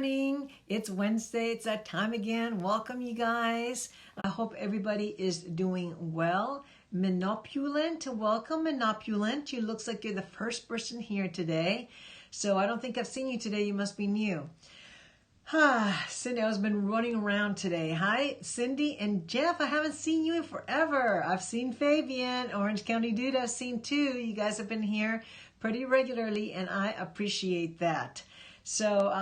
morning. It's Wednesday. It's that time again. Welcome, you guys. I hope everybody is doing well. Manopulent, welcome, Manopulent. You looks like you're the first person here today. So I don't think I've seen you today. You must be new. Cindy, I've been running around today. Hi, Cindy and Jeff. I haven't seen you in forever. I've seen Fabian, Orange County Dude. I've seen too. You guys have been here pretty regularly, and I appreciate that. So,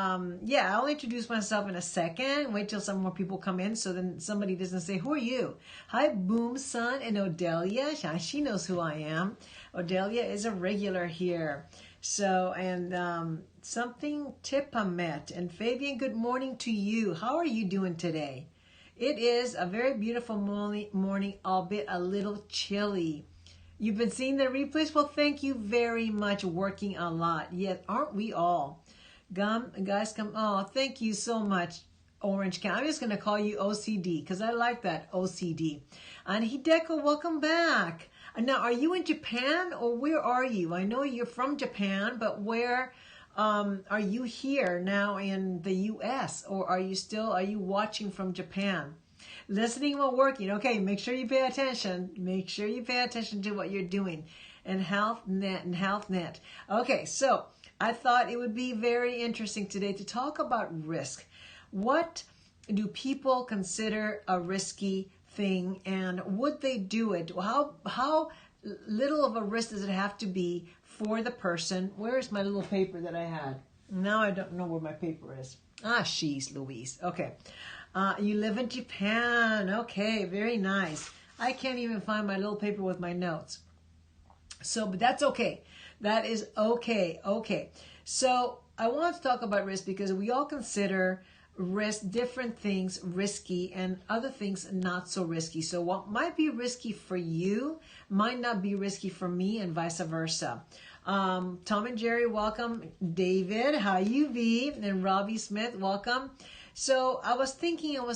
yeah, I'll introduce myself in a second. Wait till some more people come in so then somebody doesn't say, who are you? Hi, Boom Son and Odelia. She knows who I am. Odelia is a regular here. So, and something Tipamet. And Fabian, good morning to you. How are you doing today? It is a very beautiful morning, albeit a little chilly. You've been seeing the replays? Well, thank you very much. Working a lot. Yet, aren't we all? Guys, come. Oh, thank you so much, Orange County. I'm just going to call you OCD because I like that, OCD. And Hideko, welcome back. Now, are you in Japan or where are you? I know you're from Japan, but where are you here now in the U.S. or are you watching from Japan? Listening while working. Okay, make sure you pay attention. Make sure you pay attention to what you're doing. And HealthNet. Okay, so I thought it would be very interesting today to talk about risk. What do people consider a risky thing, and would they do it? How little of a risk does it have to be for the person? Where is my little paper that I had? Now I don't know where my paper is. She's Louise. Okay. You live in Japan. Okay, very nice. I can't even find my little paper with my notes. So, but that's okay. That is okay. Okay. So I want to talk about risk because we all consider risk, different things risky and other things not so risky. So what might be risky for you might not be risky for me and vice versa. Tom and Jerry, welcome. David, hi UV, and Robbie Smith, welcome. So I was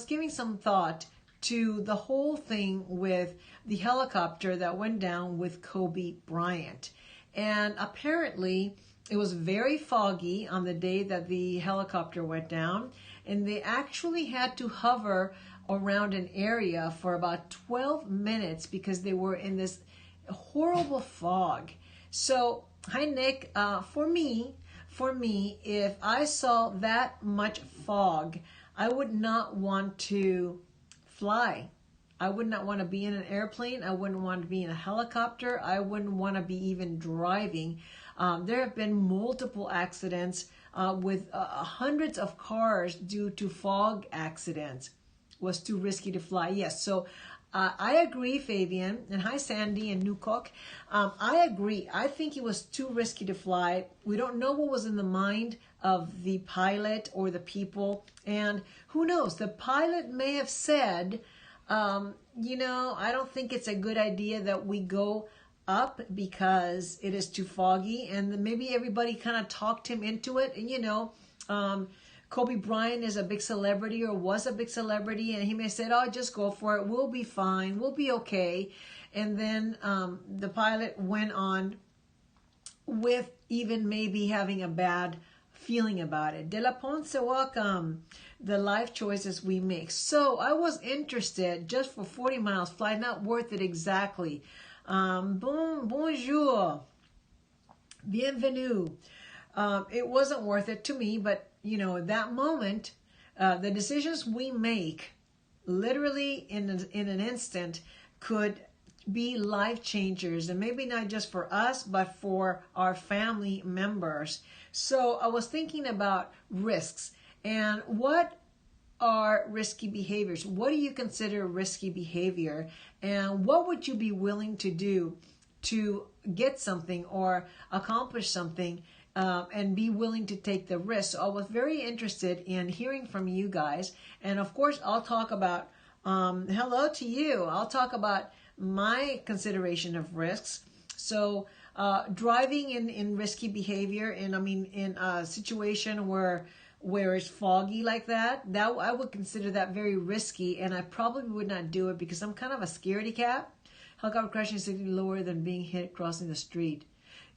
giving some thought to the whole thing with the helicopter that went down with Kobe Bryant. And apparently it was very foggy on the day that the helicopter went down, and they actually had to hover around an area for about 12 minutes because they were in this horrible fog. So, hi Nick, for me, if I saw that much fog, I would not want to fly. I would not want to be in an airplane. I wouldn't want to be in a helicopter. I wouldn't want to be even driving. There have been multiple accidents with hundreds of cars due to fog accidents. Was too risky to fly. Yes, so I agree, Fabian. And hi, Sandy and Newcock. I agree. I think it was too risky to fly. We don't know what was in the mind of the pilot or the people. And who knows? The pilot may have said, I don't think it's a good idea that we go up because it is too foggy, and maybe everybody kind of talked him into it. And Kobe Bryant is a big celebrity or was a big celebrity, and he may have said, oh, just go for it, we'll be fine, we'll be okay. And then the pilot went on with even maybe having a bad feeling about it. De La Ponce, welcome. The life choices we make. So I was interested, just for 40 miles flight, not worth it exactly. Bonjour. Bienvenue. It wasn't worth it to me, but that moment, the decisions we make literally in an instant could be life changers, and maybe not just for us, but for our family members. So I was thinking about risks and what are risky behaviors. What do you consider risky behavior, and what would you be willing to do to get something or accomplish something, and be willing to take the risk? So I was very interested in hearing from you guys, and of course I'll talk about hello to you. I'll talk about my consideration of risks. So driving in risky behavior, and in a situation where it's foggy like that I would consider that very risky, and I probably would not do it because I'm kind of a scaredy cat. Helicopter crashing is lower than being hit crossing the street.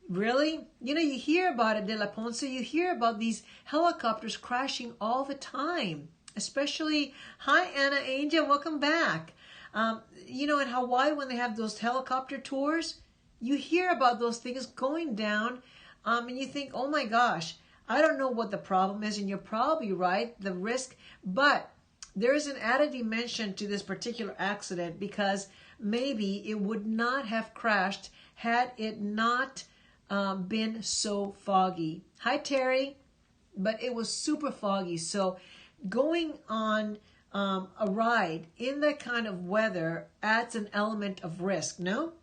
Really? You know, you hear about it, De La Ponce. You hear about these helicopters crashing all the time. Especially, hi Anna Angel, welcome back. You know, in Hawaii, when they have those helicopter tours, you hear about those things going down, and you think, oh my gosh, I don't know what the problem is, and you're probably right, the risk, but there is an added dimension to this particular accident because maybe it would not have crashed had it not been so foggy. Hi, Terry. But it was super foggy. So going on a ride in that kind of weather adds an element of risk, no?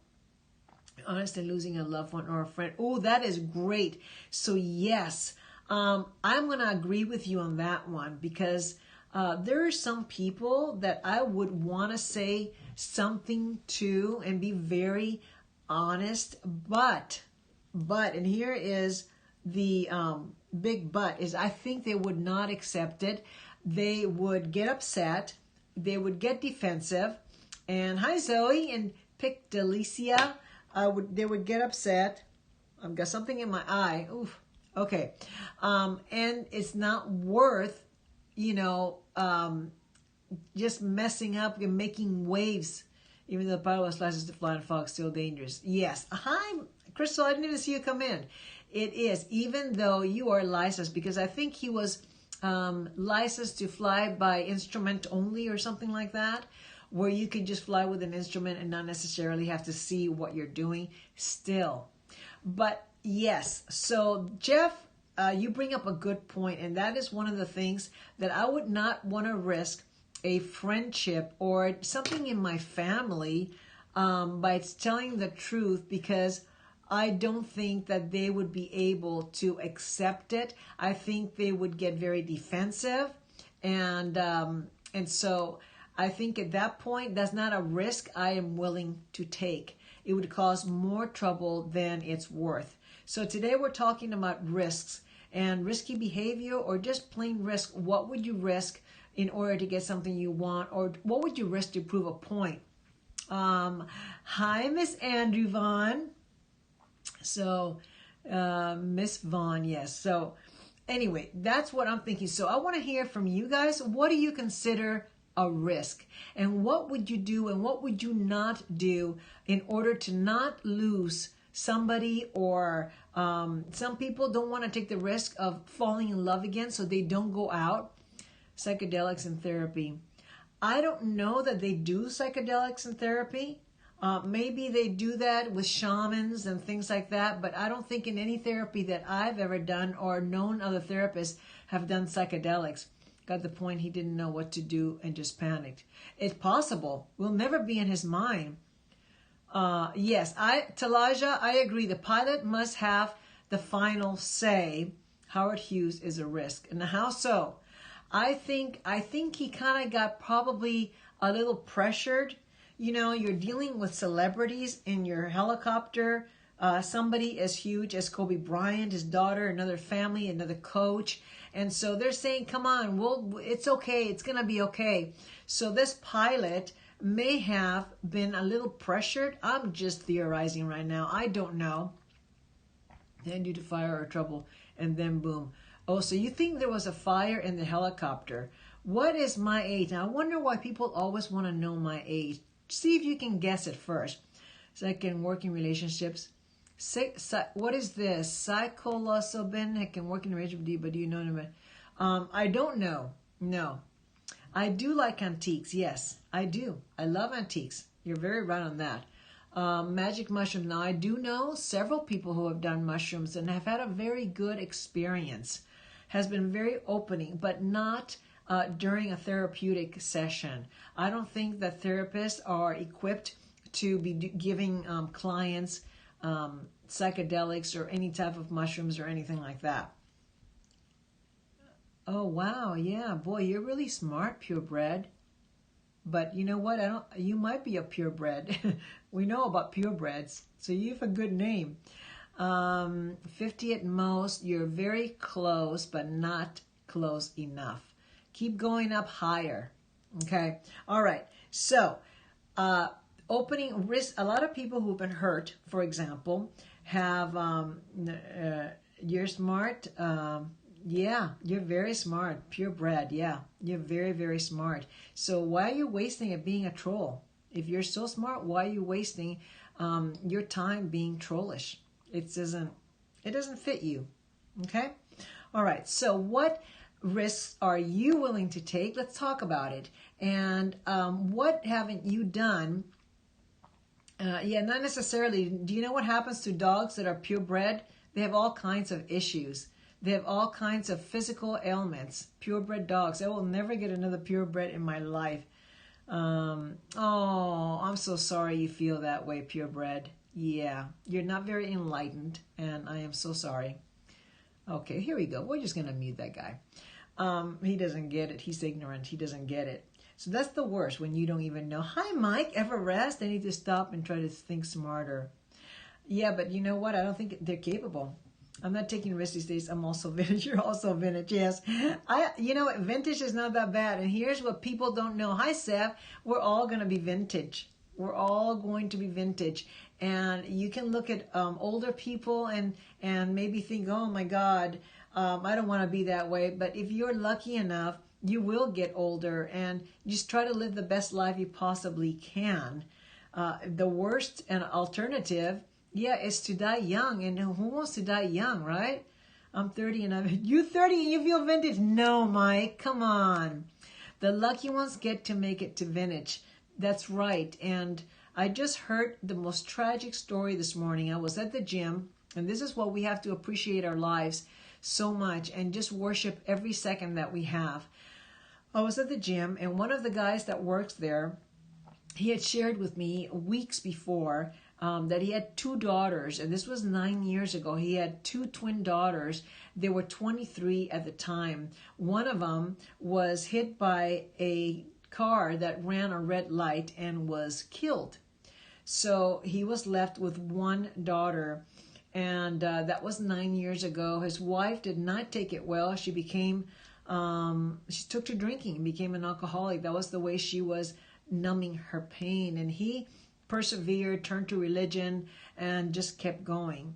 Honestly, losing a loved one or a friend. Oh, that is great. So yes, I'm going to agree with you on that one because there are some people that I would want to say something to and be very honest, but, and here is the big but, is I think they would not accept it. They would get upset. They would get defensive. And hi, Zoe and Pic Delicia. They would get upset. I've got something in my eye. Oof. Okay. And it's not worth, you know, just messing up and making waves. Even though the pilot was licensed to fly in fog, still dangerous. Yes. Hi, Crystal. I didn't even see you come in. It is, even though you are licensed, because I think he was licensed to fly by instrument only or something like that, where you can just fly with an instrument and not necessarily have to see what you're doing still. But yes, so Jeff, you bring up a good point, and that is one of the things that I would not want to risk a friendship or something in my family by telling the truth, because I don't think that they would be able to accept it. I think they would get very defensive, and so I think at that point, that's not a risk I am willing to take. It would cause more trouble than it's worth. So today we're talking about risks and risky behavior, or just plain risk. What would you risk in order to get something you want, or what would you risk to prove a point? Hi, Miss Andrew Vaughn. So, Miss Vaughn, yes. So, anyway, that's what I'm thinking. So, I want to hear from you guys. What do you consider a risk? And what would you do and what would you not do in order to not lose somebody? Or some people don't want to take the risk of falling in love again, so they don't go out. Psychedelics and therapy. I don't know that they do psychedelics and therapy. Maybe they do that with shamans and things like that, but I don't think in any therapy that I've ever done or known other therapists have done psychedelics. Got the point, he didn't know what to do and just panicked. It's possible. Will never be in his mind. Yes, Talaja, I agree. The pilot must have the final say. Howard Hughes is a risk. And how so? I think he kind of got probably a little pressured. You know, you're dealing with celebrities in your helicopter. Somebody as huge as Kobe Bryant, his daughter, another family, another coach. And so they're saying, come on, it's okay. It's going to be okay. So this pilot may have been a little pressured. I'm just theorizing right now. I don't know. Then due to fire or trouble, and then boom. Oh, so you think there was a fire in the helicopter. What is my age? Now, I wonder why people always want to know my age. See if you can guess it first. Second, working relationships. What is this? Psilocybin. I can work in a relationship with you, but do you know about? I don't know. No. I do like antiques. Yes, I do. I love antiques. You're very right on that. Magic mushrooms. Now, I do know several people who have done mushrooms and have had a very good experience. Has been very opening, but not during a therapeutic session. I don't think that therapists are equipped to be giving clients psychedelics or any type of mushrooms or anything like that. Oh, wow. Yeah, boy, you're really smart, purebred. But you know what? You might be a purebred. We know about purebreds. So you have a good name. 50 at most. You're very close, but not close enough. Keep going up higher. Okay. All right. So, opening risk. A lot of people who've been hurt, for example, have, you're smart. Yeah, you're very smart. Purebred. Yeah, you're very, very smart. So why are you wasting it being a troll? If you're so smart, why are you wasting your time being trollish? It doesn't fit you. Okay? All right. So what risks are you willing to take? Let's talk about it. And what haven't you done? Yeah, not necessarily. Do you know what happens to dogs that are purebred? They have all kinds of issues. They have all kinds of physical ailments. Purebred dogs. I will never get another purebred in my life. Oh, I'm so sorry you feel that way, purebred. Yeah, you're not very enlightened, and I am so sorry. Okay, here we go. We're just going to mute that guy. He doesn't get it. He's ignorant. He doesn't get it. So that's the worst, when you don't even know. Hi, Mike. Ever rest? I need to stop and try to think smarter. Yeah, but you know what? I don't think they're capable. I'm not taking risks these days. I'm also vintage. You're also vintage. Yes. You know what? Vintage is not that bad. And here's what people don't know. Hi, Seth. We're all going to be vintage. We're all going to be vintage. And you can look at older people and maybe think, oh my God, I don't want to be that way. But if you're lucky enough, you will get older, and just try to live the best life you possibly can. The worst and alternative, yeah, is to die young. And who wants to die young, right? I'm 30 and you 30 and you feel vintage? No, Mike, come on. The lucky ones get to make it to vintage. That's right. And I just heard the most tragic story this morning. I was at the gym, and this is what we have to appreciate our lives so much and just worship every second that we have. I was at the gym, and one of the guys that works there, he had shared with me weeks before that he had 2 daughters, and this was 9 years ago. He had 2 twin daughters. They were 23 at the time. One of them was hit by a car that ran a red light and was killed. So he was left with 1 daughter, and that was 9 years ago. His wife did not take it well. She took to drinking and became an alcoholic. That was the way she was numbing her pain. And he persevered, turned to religion, and just kept going.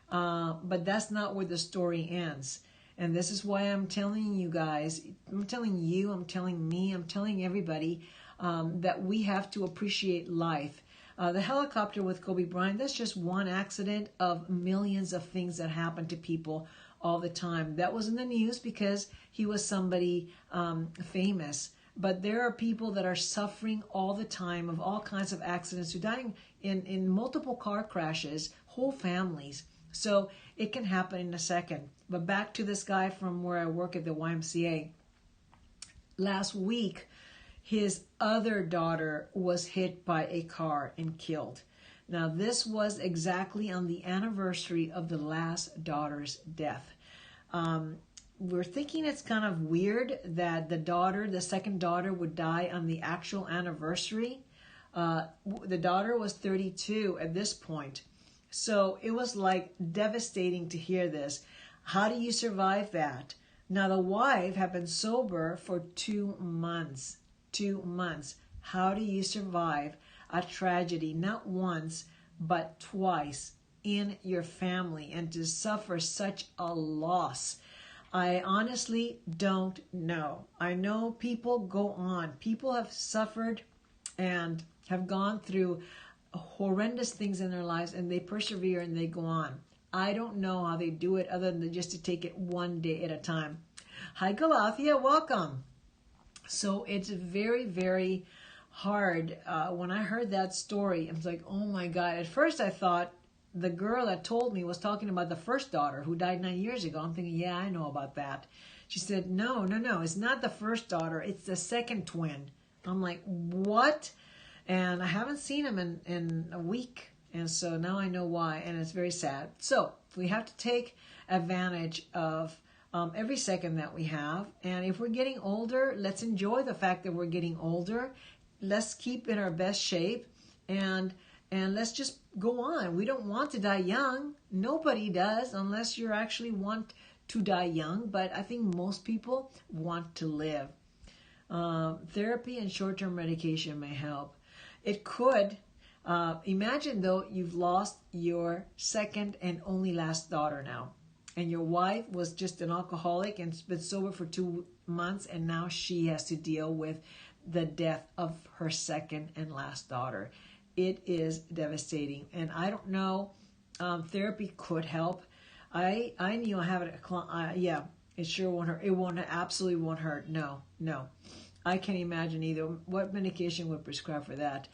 But that's not where the story ends. And this is why I'm telling you guys, I'm telling you, I'm telling me, I'm telling everybody that we have to appreciate life. The helicopter with Kobe Bryant, that's just one accident of millions of things that happen to people all the time. That was in the news because he was somebody famous. But there are people that are suffering all the time of all kinds of accidents, who are dying in multiple car crashes, whole families. So it can happen in a second. But back to this guy from where I work at the YMCA. Last week, his other daughter was hit by a car and killed. Now, this was exactly on the anniversary of the last daughter's death. We're thinking it's kind of weird that the second daughter would die on the actual anniversary. The daughter was 32 at this point. So it was like devastating to hear this. How do you survive that? Now, the wife had been sober for 2 months. 2 months. How do you survive a tragedy, not once, but twice in your family, and to suffer such a loss? I honestly don't know. I know people go on. People have suffered and have gone through horrendous things in their lives, and they persevere and they go on. I don't know how they do it other than just to take it one day at a time. Hi, Galathia. Welcome. So it's very, very hard. When I heard that story, I was like, oh my God. At first I thought the girl that told me was talking about the first daughter who died 9 years ago. I'm thinking, yeah, I know about that. She said, no, it's not the first daughter. It's the second twin. I'm like, what? And I haven't seen him in a week. And so now I know why, and it's very sad. So we have to take advantage of every second that we have. And if we're getting older, let's enjoy the fact that we're getting older. Let's keep in our best shape, and let's just go on. We don't want to die young. Nobody does, unless you actually want to die young. But I think most people want to live. Therapy and short-term medication may help. It could. Imagine though you've lost your second and only last daughter now, and your wife was just an alcoholic and been sober for 2 months, and now she has to deal with the death of her second and last daughter. It is devastating, and I don't know. Therapy could help. I knew I have it. Yeah, it sure won't hurt. It won't, absolutely won't hurt. No. I can't imagine either. What medication would prescribe for that?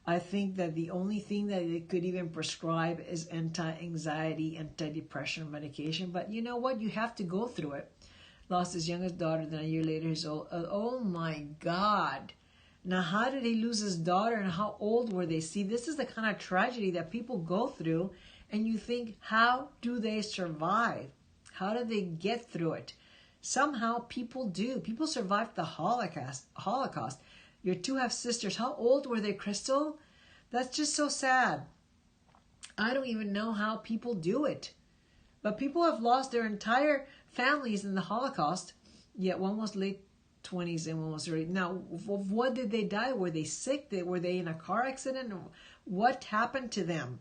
I think that the only thing that it could even prescribe is anti-anxiety, anti-depression medication. But you know what? You have to go through it. Lost his youngest daughter, then a year later his old. Oh my God. Now, how did he lose his daughter, and how old were they? See, this is the kind of tragedy that people go through, and you think, how do they survive? How do they get through it? Somehow people do. People survived the Holocaust. Your two half-sisters, how old were they, Crystal? That's just so sad. I don't even know how people do it. But people have lost their entire families in the Holocaust, yet one was late 20s and one was early. Now, what did they die? Were they sick? Were they in a car accident? What happened to them?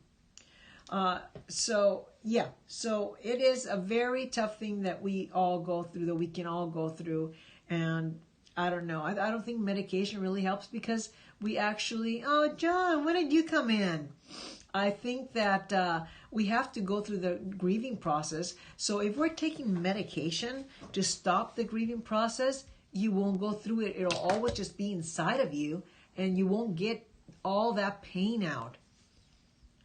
So it is a very tough thing that we all go through, that we can all go through. And I don't know. I don't think medication really helps, because we actually, oh, John, when did you come in? I think that we have to go through the grieving process. So if we're taking medication to stop the grieving process, you won't go through it. It'll always just be inside of you, and you won't get all that pain out.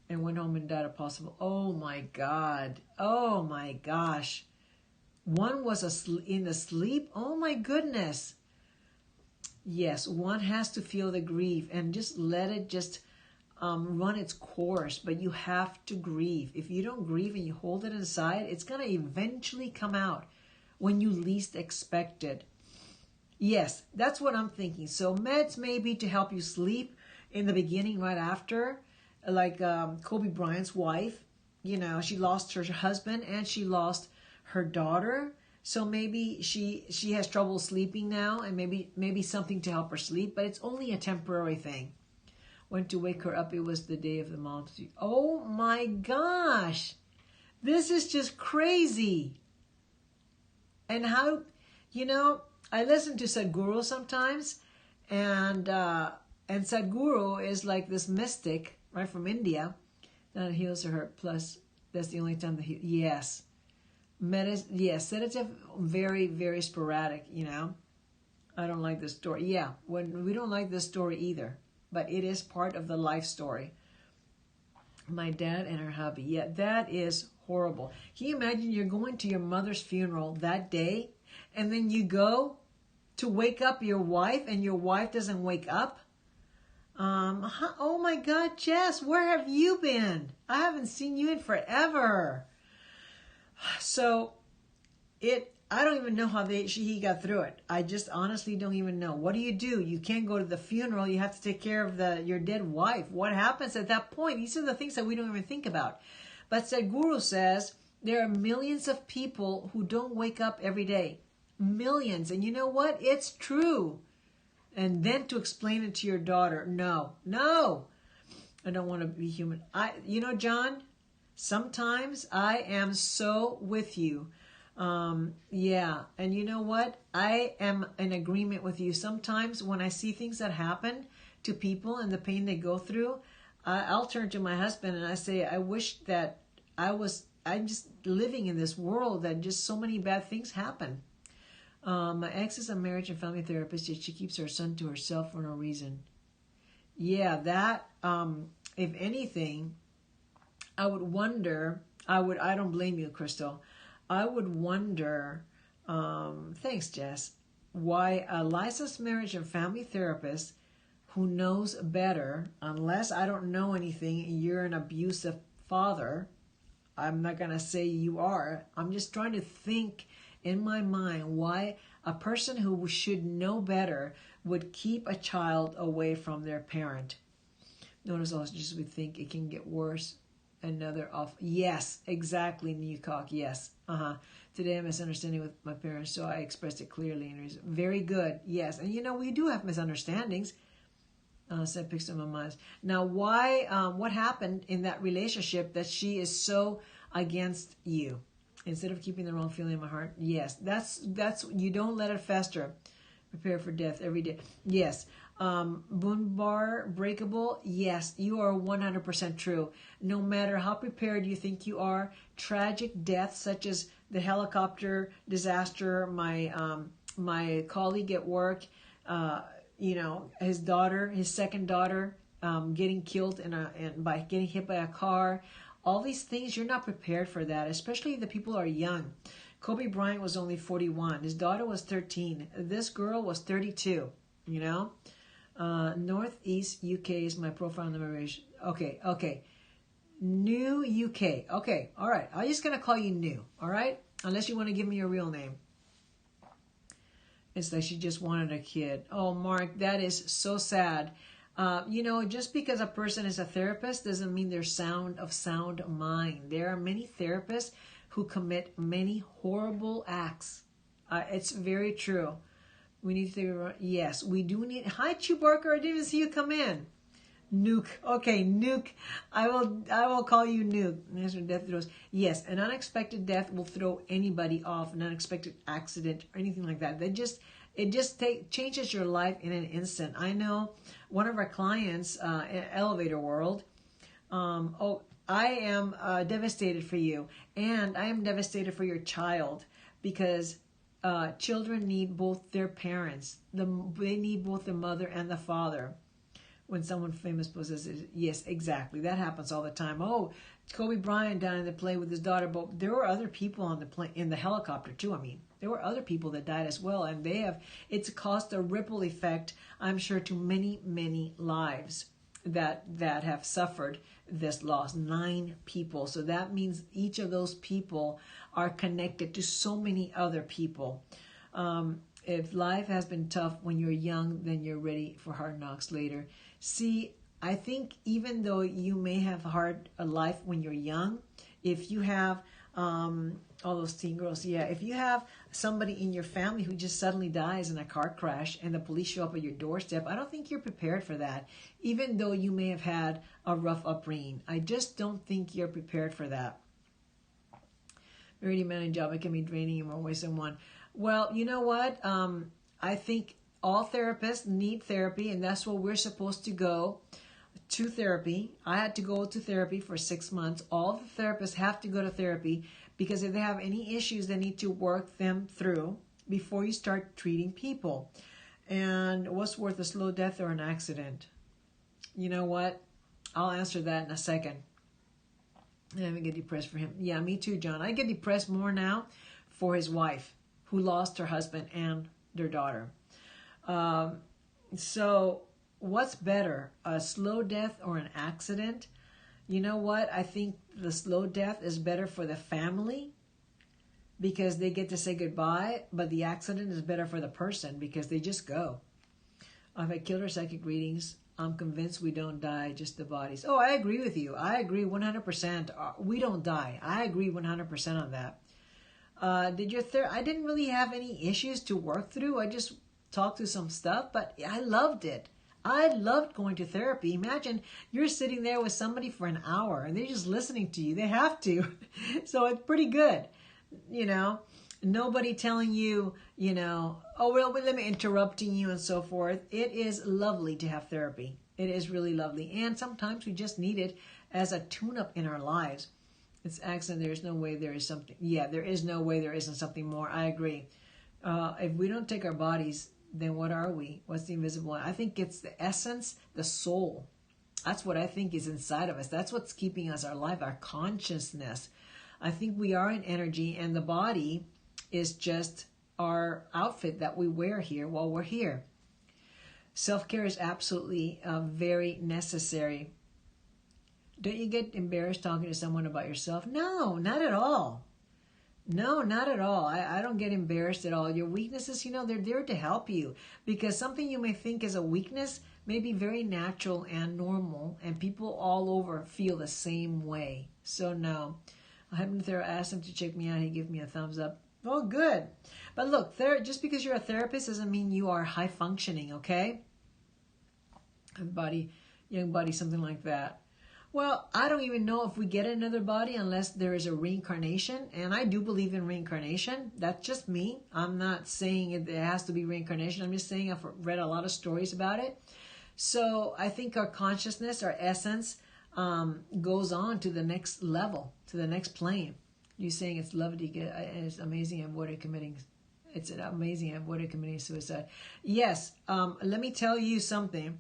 And went home and died of possible. Oh my God. Oh my gosh. One was in the sleep. Oh my goodness. Yes, one has to feel the grief and just let it just run its course. But you have to grieve. If you don't grieve and you hold it inside, it's going to eventually come out when you least expect it. Yes, that's what I'm thinking. So meds maybe to help you sleep in the beginning, right after. Like Kobe Bryant's wife, you know, she lost her husband and she lost her daughter. So maybe she has trouble sleeping now, and maybe something to help her sleep, but it's only a temporary thing. Went to wake her up. It was the day of the multitude. Oh my gosh. This is just crazy. And how, you know, I listen to Sadhguru sometimes, and Sadhguru is like this mystic, right, from India, that heals her hurt. Plus, that's the only time that yes. Sedative, very, very sporadic, you know. I don't like this story. Yeah, when we don't like this story either, but it is part of the life story. My dad and her hubby. Yeah, that is horrible. Can you imagine you're going to your mother's funeral that day, and then you go to wake up your wife, and your wife doesn't wake up? Oh my God, Jess, where have you been? I haven't seen you in forever. So I don't even know how he got through it. I just honestly don't even know. What do? You can't go to the funeral. You have to take care of your dead wife. What happens at that point? These are the things that we don't even think about. But Sadhguru says there are millions of people who don't wake up every day. Millions. And you know what? It's true. And then to explain it to your daughter, no, I don't want to be human. John, sometimes I am so with you. Yeah. And you know what? I am in agreement with you. Sometimes when I see things that happen to people and the pain they go through, I'll turn to my husband and I say, I wish that I'm just living in this world that just so many bad things happen. My ex is a marriage and family therapist, yet she keeps her son to herself for no reason. Yeah, that, if anything, I would wonder, I don't blame you, Crystal. I would wonder, thanks, Jess, why a licensed marriage and family therapist who knows better, unless I don't know anything, you're an abusive father. I'm not going to say you are. I'm just trying to think in my mind why a person who should know better would keep a child away from their parent. Notice also just we think it can get worse. Another off. Yes, exactly, Newcock. Yes. Today I'm misunderstanding with my parents, so I expressed it clearly. Very good. Yes. And we do have misunderstandings. Send pics of Mama's. Now, why? What happened in that relationship that she is so against you? Instead of keeping the wrong feeling in my heart, yes, that's you don't let it fester. Prepare for death every day. Yes. Boonbar breakable. Yes, you are 100% true. No matter how prepared you think you are, tragic deaths such as the helicopter disaster, my colleague at work, his daughter, his second daughter, getting killed by getting hit by a car. All these things, you're not prepared for that, especially the people are young. Kobe Bryant was only 41. His daughter was 13. This girl was 32, Northeast UK is my profile number. Okay. New UK. Okay, all right. I'm just going to call you New, all right? Unless you want to give me your real name. It's like she just wanted a kid. Oh, Mark, that is so sad. Just because a person is a therapist doesn't mean they're sound mind. There are many therapists who commit many horrible acts. It's very true. We need to think about, yes, we do need. Hi, Chewbarker. I didn't even see you come in. Nuke. Okay, Nuke. I will call you Nuke. Death throws. Yes, an unexpected death will throw anybody off. An unexpected accident or anything like that. It just changes your life in an instant. I know one of our clients, Elevator World. I am devastated for you, and I am devastated for your child because children need both their parents. They need both the mother and the father. When someone famous possesses, yes, exactly. That happens all the time. Oh, Kobe Bryant down in the plane with his daughter, but there were other people on the plane in the helicopter too. I mean, there were other people that died as well, and it's caused a ripple effect, I'm sure, to many, many lives that have suffered this loss. 9 people. So that means each of those people are connected to so many other people. If life has been tough when you're young, then you're ready for hard knocks later. See, I think even though you may have a life when you're young, if you have all those teen girls, if you have somebody in your family who just suddenly dies in a car crash and the police show up at your doorstep, I don't think you're prepared for that. Even though you may have had a rough upbringing, I just don't think you're prepared for that. Very demanding job. It can be draining in more ways than one. Well, you know what? I think all therapists need therapy, and that's what we're supposed to go to therapy. I had to go to therapy for 6 months. All the therapists have to go to therapy because if they have any issues, they need to work them through before you start treating people. And what's worth a slow death or an accident? You know what? I'll answer that in a second. I get depressed for him. Yeah, me too, John. I get depressed more now for his wife who lost her husband and their daughter. So what's better, a slow death or an accident? You know what? I think the slow death is better for the family because they get to say goodbye, but the accident is better for the person because they just go. I've had killer psychic readings. I'm convinced we don't die, just the bodies. Oh, I agree with you. I agree 100%. We don't die. I agree 100% on that. I didn't really have any issues to work through. I just talked through some stuff, but I loved it. I loved going to therapy. Imagine you're sitting there with somebody for an hour and they're just listening to you. They have to. So it's pretty good. Nobody telling you, oh, well, let me interrupting you and so forth. It is lovely to have therapy. It is really lovely. And sometimes we just need it as a tune-up in our lives. It's accident. There's no way there is something. Yeah, there is no way there isn't something more. I agree. If we don't take our bodies, then what are we? What's the invisible one? I think it's the essence, the soul. That's what I think is inside of us. That's what's keeping us alive, our consciousness. I think we are an energy, and the body is just our outfit that we wear here while we're here. Self-care is absolutely very necessary. Don't you get embarrassed talking to someone about yourself? No, not at all. No, not at all. I don't get embarrassed at all. Your weaknesses, they're there to help you because something you may think is a weakness may be very natural and normal, and people all over feel the same way. So no. I asked him to check me out. He gave me a thumbs up. Well, good. But look, just because you're a therapist doesn't mean you are high functioning, okay? body, young body, something like that. Well, I don't even know if we get another body unless there is a reincarnation. And I do believe in reincarnation. That's just me. I'm not saying it has to be reincarnation. I'm just saying I've read a lot of stories about it. So I think our consciousness, our essence, goes on to the next level, to the next plane. You're saying it's lovely, it's amazing I've avoided committing. It's amazing I've avoided committing suicide. Yes, let me tell you something.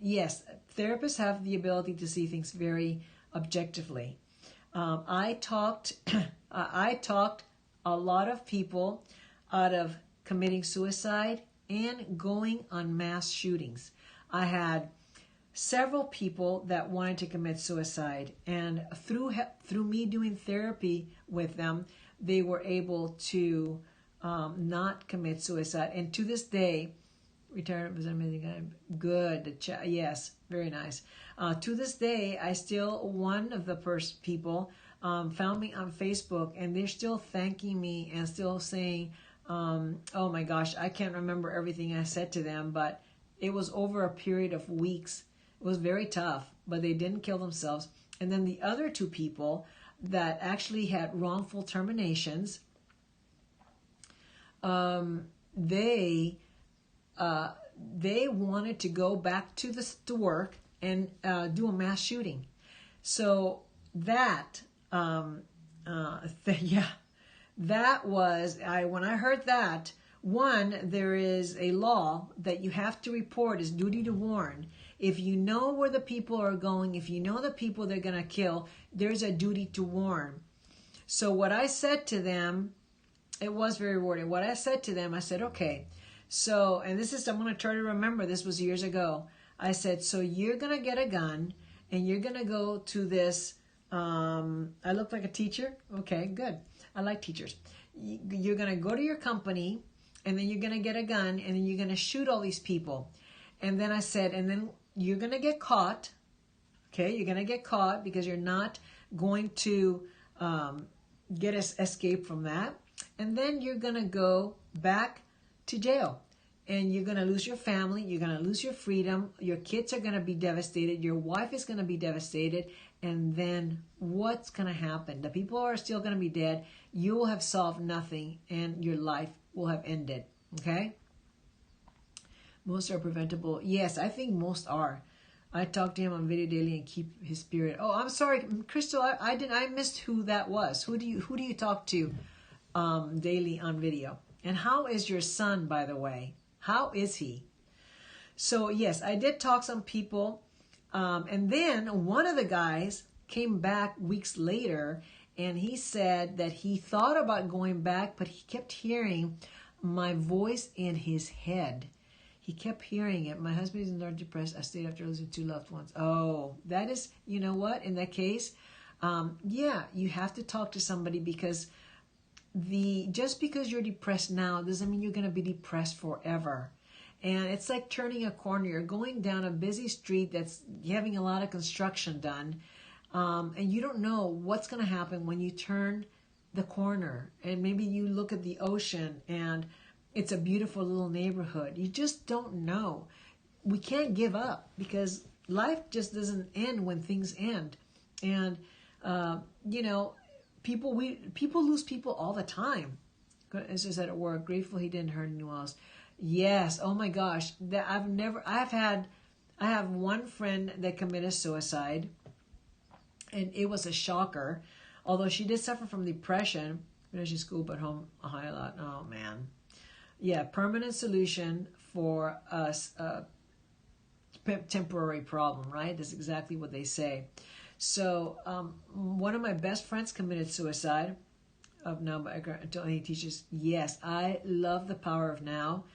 Yes, therapists have the ability to see things very objectively. I talked a lot of people out of committing suicide and going on mass shootings. I had several people that wanted to commit suicide, and through me doing therapy with them, they were able to not commit suicide. And to this day, retirement was amazing. Good. Yes, very nice. To this day, I still, one of the people found me on Facebook, and they're still thanking me and still saying, oh my gosh, I can't remember everything I said to them, but it was over a period of weeks. It was very tough, but they didn't kill themselves. And then the other two people that actually had wrongful terminations, they wanted to go back to work and do a mass shooting. So that, that was, when I heard that, one, there is a law that you have to report as duty to warn. If you know where the people are going, if you know the people they're going to kill, there's a duty to warn. So what I said to them, it was very rewarding. What I said to them, I said, okay, so, and this is, I'm going to try to remember, this was years ago. I said, so you're going to get a gun and you're going to go to this, I look like a teacher? Okay, good. I like teachers. You're going to go to your company and then you're going to get a gun and then you're going to shoot all these people. And then I said, and then you're going to get caught. Okay, you're going to get caught because you're not going to escape from that. And then you're going to go back to jail. And you're going to lose your family. You're going to lose your freedom. Your kids are going to be devastated. Your wife is going to be devastated. And then what's going to happen? The people are still going to be dead. You will have solved nothing. And your life will have ended. Okay? Most are preventable. Yes, I think most are. I talk to him on video daily and keep his spirit. Oh, I'm sorry, Crystal. I missed who that was. Who do you talk to daily on video? And how is your son, by the way? How is he? So yes, I did talk to some people, and then one of the guys came back weeks later, and he said that he thought about going back, but he kept hearing my voice in his head. He kept hearing it. My husband is not depressed. I stayed after losing 2 loved ones. Oh, that is, you know what? In that case, yeah, you have to talk to somebody because just because you're depressed now doesn't mean you're going to be depressed forever. And it's like turning a corner. You're going down a busy street that's having a lot of construction done, and you don't know what's going to happen when you turn the corner. And maybe you look at the ocean and it's a beautiful little neighborhood. You just don't know. We can't give up because life just doesn't end when things end. And, people lose people all the time. As I said at work, grateful he didn't hurt anyone else. Yes. Oh my gosh. I have one friend that committed suicide, and it was a shocker. Although she did suffer from depression, she's school but home a high lot. Oh man. Yeah, permanent solution for a temporary problem, right? That's exactly what they say. So one of my best friends committed suicide of Now by Eckhart Tolle. He teaches, yes, I love The Power of Now.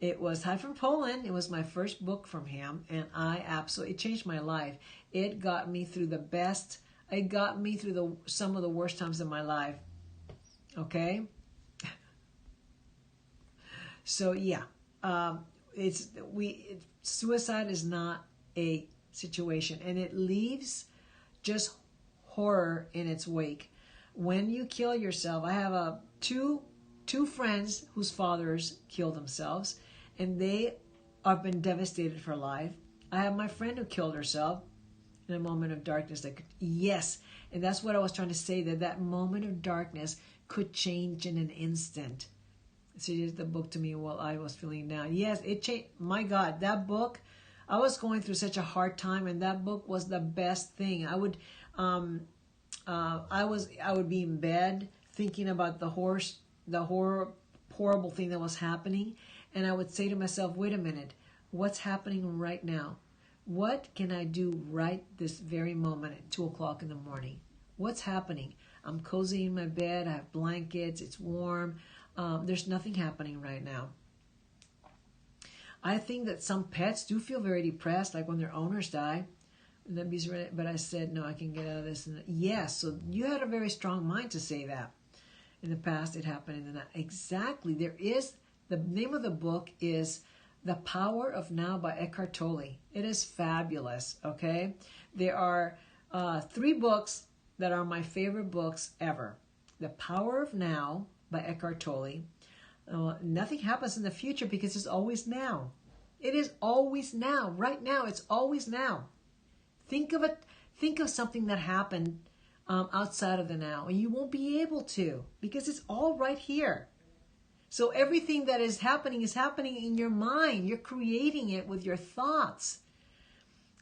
It was Hi from Poland. It was my first book from him, and it changed my life. It got me through the best. It got me through some of the worst times in my life. Okay? So yeah, suicide is not a situation, and it leaves just horror in its wake. When you kill yourself, I have two friends whose fathers killed themselves, and they have been devastated for life. I have my friend who killed herself in a moment of darkness. Yes, and that's what I was trying to say, that moment of darkness could change in an instant. So here's the book to me while I was feeling down. Yes, it changed. My God, that book, I was going through such a hard time, and that book was the best thing. I would be in bed thinking about the horrible thing that was happening, and I would say to myself, wait a minute, what's happening right now? What can I do right this very moment at 2 o'clock in the morning? What's happening? I'm cozy in my bed, I have blankets, it's warm. There's nothing happening right now. I think that some pets do feel very depressed, like when their owners die. But I said, no, I can get out of this. And yes, so you had a very strong mind to say that. In the past, it happened in the night. Exactly. The name of the book is The Power of Now by Eckhart Tolle. It is fabulous, okay? There are 3 books that are my favorite books ever. The Power of Now by Eckhart Tolle. Nothing happens in the future because it's always now. It is always now. Right now, it's always now. Think of it. Think of something that happened outside of the now, and you won't be able to because it's all right here. So everything that is happening in your mind. You're creating it with your thoughts.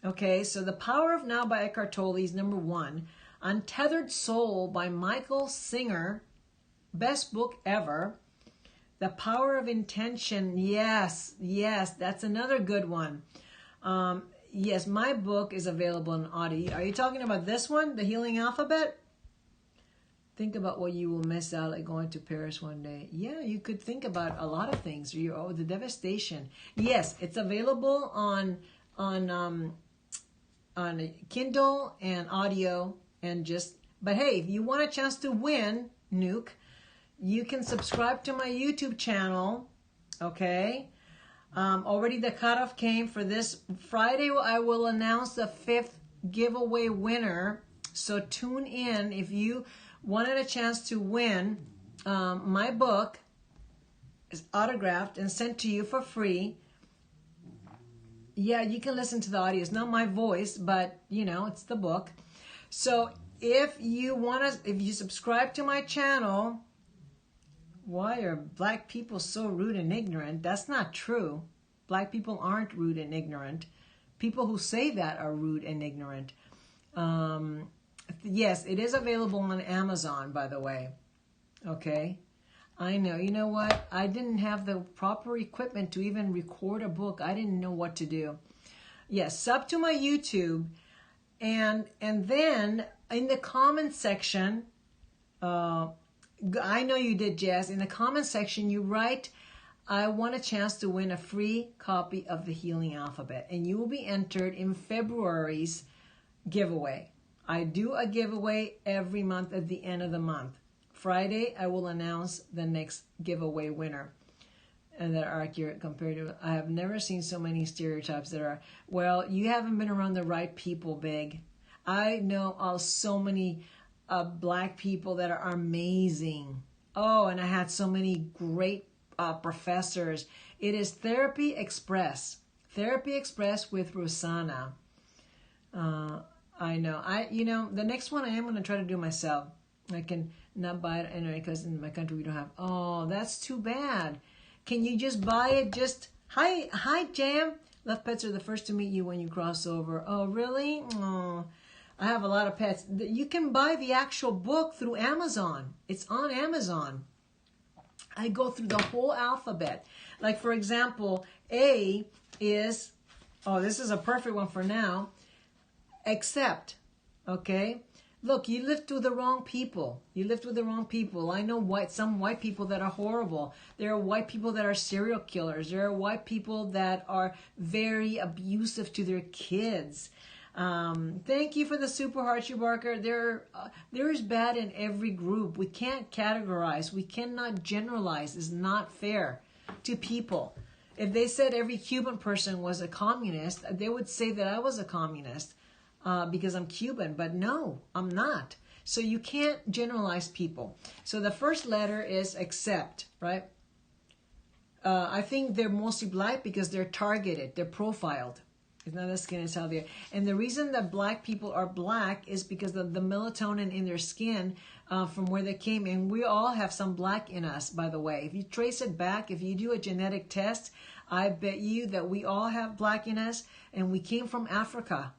Okay, so The Power of Now by Eckhart Tolle is number 1. Untethered Soul by Michael Singer. Best book ever. The Power of Intention. Yes, that's another good one. Yes, my book is available in audio. Are you talking about this one, The Healing Alphabet? Think about what you will miss out, like going to Paris one day. Yeah, you could think about a lot of things. The devastation. Yes, it's available on Kindle and audio, but hey, if you want a chance to win, Nuke, you can subscribe to my YouTube channel. Okay. Already the cutoff came for this Friday. I will announce the 5th giveaway winner. So tune in if you wanted a chance to win. My book is autographed and sent to you for free. Yeah, you can listen to the audio. It's not my voice, but it's the book. So if you subscribe to my channel. Why are black people so rude and ignorant? That's not true. Black people aren't rude and ignorant. People who say that are rude and ignorant. Yes, it is available on Amazon, by the way. Okay? I know. You know what? I didn't have the proper equipment to even record a book. I didn't know what to do. Yes, sub to my YouTube. And then in the comment section... I know you did, Jazz. In the comment section, you write, I want a chance to win a free copy of The Healing Alphabet. And you will be entered in February's giveaway. I do a giveaway every month at the end of the month. Friday, I will announce the next giveaway winner. And that are accurate compared to... I have never seen so many stereotypes that are... Well, you haven't been around the right people, Big. I know so many... black people that are amazing. Oh, and I had so many great professors. It is Therapy Express. Therapy Express with Rosanna. I know. The next one I am going to try to do myself. I can not buy it anyway because in my country we don't have. Oh, that's too bad. Can you just buy it? Hi, Jam. Love Pets are the first to meet you when you cross over. Oh, really? Oh. I have a lot of pets. You can buy the actual book through Amazon. It's on Amazon. I go through the whole alphabet. Like, for example, A is, this is a perfect one for now, accept, okay? Look, you lived with the wrong people. I know some white people that are horrible. There are white people that are serial killers. There are white people that are very abusive to their kids. Thank you for the super heart, Barker. There is bad in every group. We can't categorize. We cannot generalize. It's not fair to people. If they said every Cuban person was a communist, they would say that I was a communist because I'm Cuban. But no, I'm not. So you can't generalize people. So the first letter is accept, right? I think they're mostly black because they're targeted. They're profiled. It's not the skin, it's how they are. And the reason that black people are black is because of the melatonin in their skin from where they came. And we all have some black in us, by the way. If you trace it back, if you do a genetic test, I bet you that we all have black in us, and we came from Africa.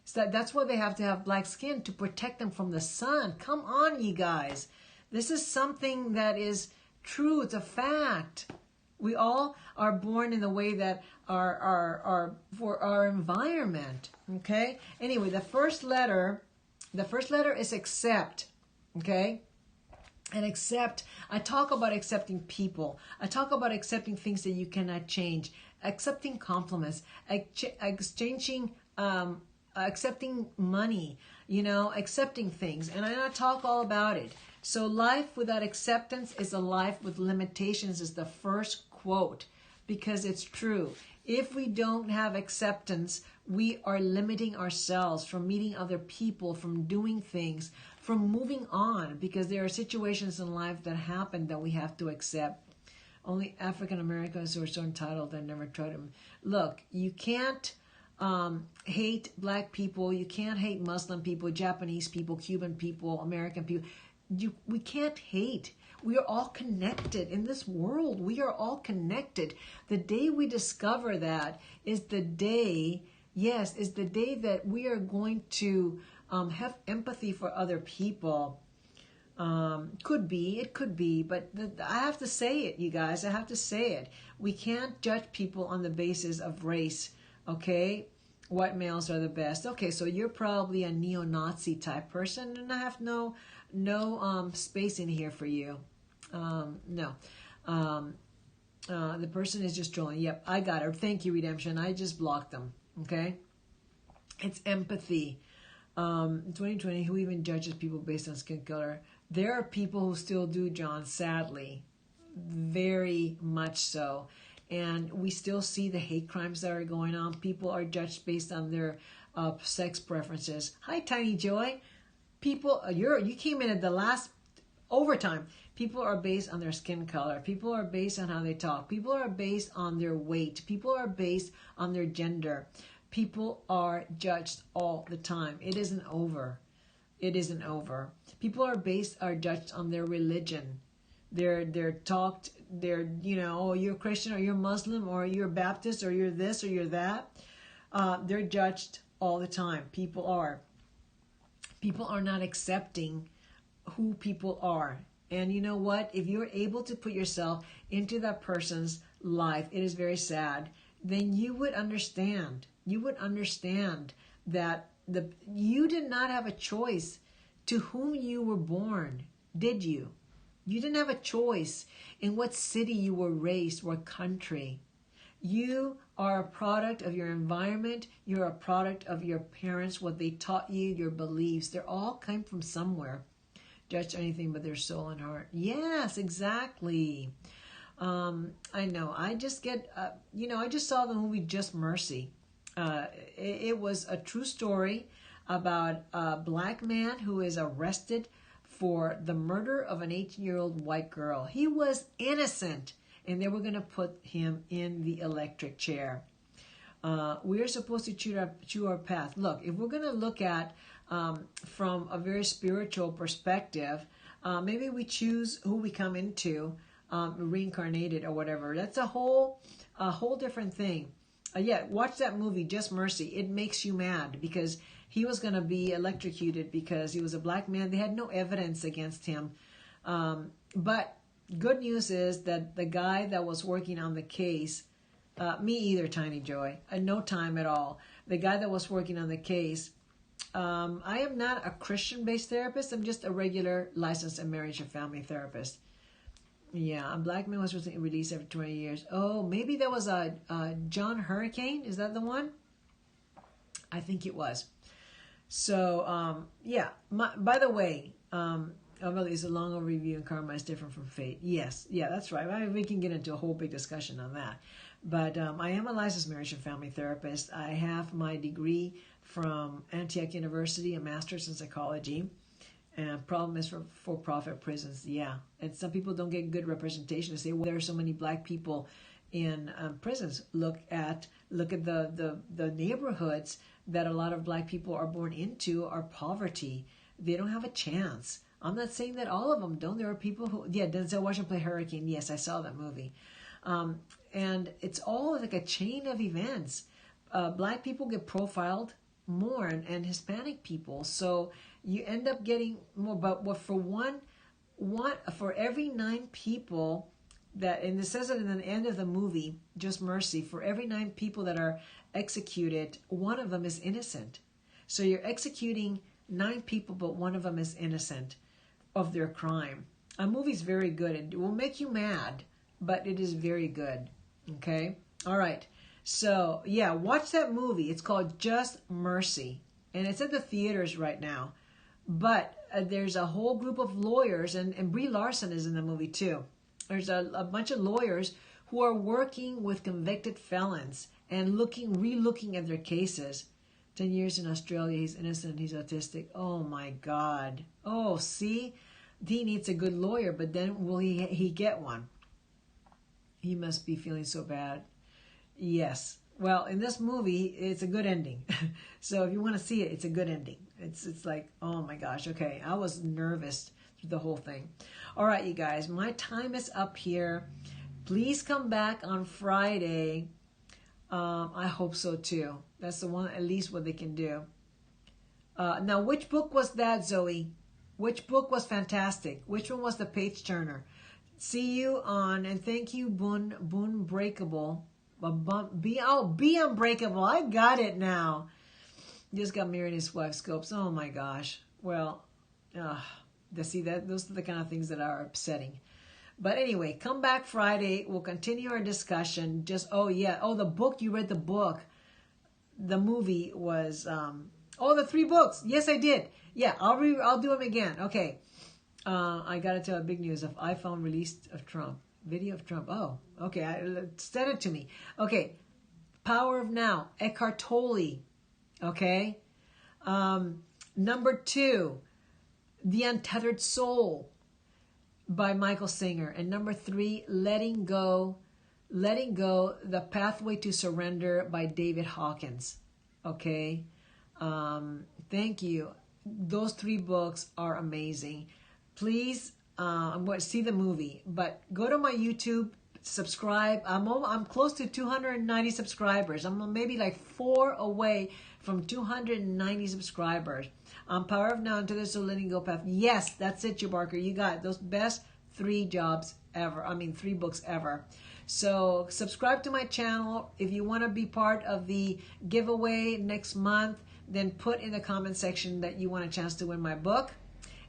So that's why they have to have black skin, to protect them from the sun. Come on, you guys. This is something that is true. It's a fact. We all are born in the way that are for our environment. Okay. Anyway, the first letter is accept. Okay. And accept. I talk about accepting people. I talk about accepting things that you cannot change. Accepting compliments. Exchanging. Accepting money. Accepting things. And I talk all about it. So life without acceptance is a life with limitations, is the first quote, because it's true. If we don't have acceptance, we are limiting ourselves from meeting other people, from doing things, from moving on, because there are situations in life that happen that we have to accept. Only African Americans who are so entitled and never tried them. Look, you can't hate black people, you can't hate Muslim people, Japanese people, Cuban people, American people. We can't hate. We are all connected in this world. We are all connected. The day we discover that is the day, is the day that we are going to have empathy for other people. Could be, but I have to say it, you guys. I have to say it. We can't judge people on the basis of race, okay? White males are the best. Okay, so you're probably a neo-Nazi type person, and I have no space in here for you. No. The person is just trolling. Yep, I got her. Thank you, Redemption. I just blocked them. Okay? It's empathy. 2020, who even judges people based on skin color? There are people who still do, John, sadly. Very much so. And we still see the hate crimes that are going on. People are judged based on their sex preferences. Hi, Tiny Joy. People, you came in at the last overtime. People are based on their skin color. People are based on how they talk. People are based on their weight. People are based on their gender. People are judged all the time. It isn't over. It isn't over. People are judged on their religion. They're talked. They're oh, you're Christian or you're Muslim or you're Baptist or you're this or you're that. They're judged all the time. People are. People are not accepting who people are. And you know what? If you're able to put yourself into that person's life, it is very sad, then you would understand. You would understand that you did not have a choice to whom you were born, did you? You didn't have a choice in what city you were raised, what country. You are a product of your environment. You're a product of your parents, what they taught you, your beliefs. They're all came from somewhere. Judge anything but their soul and heart. Yes, exactly. I know. I just get, I just saw the movie Just Mercy. It was a true story about a black man who is arrested for the murder of an 18-year-old white girl. He was innocent. And they were going to put him in the electric chair. We are supposed to chew our path. Look, if we're going to look at from a very spiritual perspective, maybe we choose who we come into, reincarnated or whatever. That's a whole different thing. Watch that movie, Just Mercy. It makes you mad because he was going to be electrocuted because he was a black man. They had no evidence against him. But good news is that the guy that was working on the case, me either, Tiny Joy, no time at all. The guy that was working on the case, I am not a Christian-based therapist. I'm just a regular licensed and marriage and family therapist. Yeah, a black man was released after 20 years. Oh, maybe there was a John Hurricane. Is that the one? I think it was. So, by the way, it's a long review and karma is different from fate. Yes, that's right. We can get into a whole big discussion on that. But I am a licensed marriage and family therapist. I have my degree from Antioch University, a master's in psychology. And problem is for-profit prisons. Yeah, and some people don't get good representation. They say, well, there are so many black people in prisons. Look at the neighborhoods that a lot of black people are born into are poverty. They don't have a chance. I'm not saying that all of them don't. There are people who, yeah, Denzel Washington played Hurricane. Yes, I saw that movie. And it's all like a chain of events. Black people get profiled more, and Hispanic people. So you end up getting more. But for every 9 people that, and it says it in the end of the movie, Just Mercy, for every 9 people that are executed, 1 of them is innocent. So you're executing 9 people, but 1 of them is innocent of their crime. A movie's very good. It will make you mad, but it is very good. Okay? All right. So, yeah, watch that movie. It's called Just Mercy, and it's at the theaters right now. But there's a whole group of lawyers, and Brie Larson is in the movie too. There's a bunch of lawyers who are working with convicted felons and re-looking at their cases. 10 years in Australia, he's innocent, he's autistic. Oh my God. Oh, see? He needs a good lawyer, but then will he get one? He must be feeling so bad. Yes. Well, in this movie, it's a good ending. So if you want to see it, it's a good ending. It's like, oh my gosh, okay. I was nervous through the whole thing. All right, you guys, my time is up here. Please come back on Friday. I hope so too. That's the one, at least what they can do. Now, which book was that, Zoe? Which book was fantastic? Which one was the page turner? See you on, and thank you, Boon Breakable. Be Unbreakable. I got it now. Just got married in his wife's scopes. Oh my gosh. Well, see that those are the kind of things that are upsetting. But anyway, come back Friday. We'll continue our discussion. The book, you read the book. The movie was, the 3 books. Yes, I did. Yeah, I'll do them again. Okay. I got to tell big news of iPhone released of Trump. Video of Trump. Oh, okay. Send it to me. Okay. Power of Now. Eckhart Tolle. Okay. Number 2, The Untethered Soul by Michael Singer. And number 3, Letting Go, The Pathway to Surrender by David Hawkins. Okay. Thank you. Those 3 books are amazing. Please, I'm going to see the movie, but go to my YouTube, subscribe. I'm close to 290 subscribers. I'm maybe like 4 away from 290 subscribers. Power of Now, Untethered Soul, Letting Go Path. Yes, that's it, Barker. You got it. Those best 3 jobs ever. 3 books ever. So subscribe to my channel. If you want to be part of the giveaway next month, then put in the comment section that you want a chance to win my book.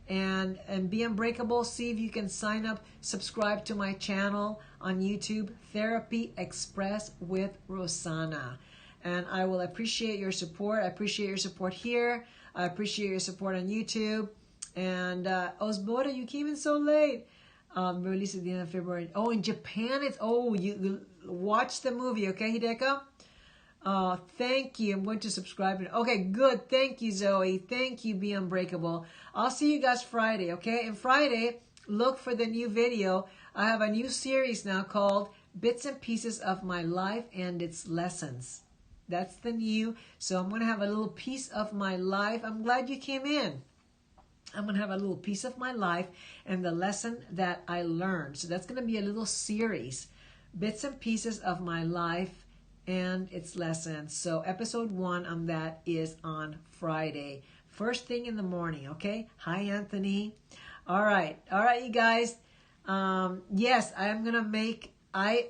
And Be Unbreakable. See if you can sign up, subscribe to my channel on YouTube, Therapy Express with Rosanna. And I will appreciate your support. I appreciate your support here. I appreciate your support on YouTube. And Osboda, you came in so late. Released at the end of February. Oh, in Japan, you watch the movie, okay, Hideko? Thank you. I'm going to subscribe. Okay, good. Thank you, Zoe. Thank you, Be Unbreakable. I'll see you guys Friday, okay? And Friday, look for the new video. I have a new series now called Bits and Pieces of My Life and Its Lessons. That's the new. So I'm going to have a little piece of my life. I'm glad you came in. I'm going to have a little piece of my life and the lesson that I learned. So that's going to be a little series. Bits and Pieces of My Life and its lessons. So episode 1 on that is on Friday, first thing in the morning. Okay. Hi, Anthony. All right, you guys. Yes, I'm gonna make a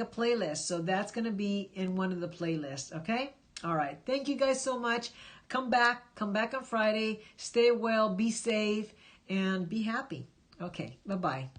playlist. So that's gonna be in one of the playlists. Okay. All right. Thank you guys so much. Come back on Friday. Stay well. Be safe and be happy. Okay. Bye bye.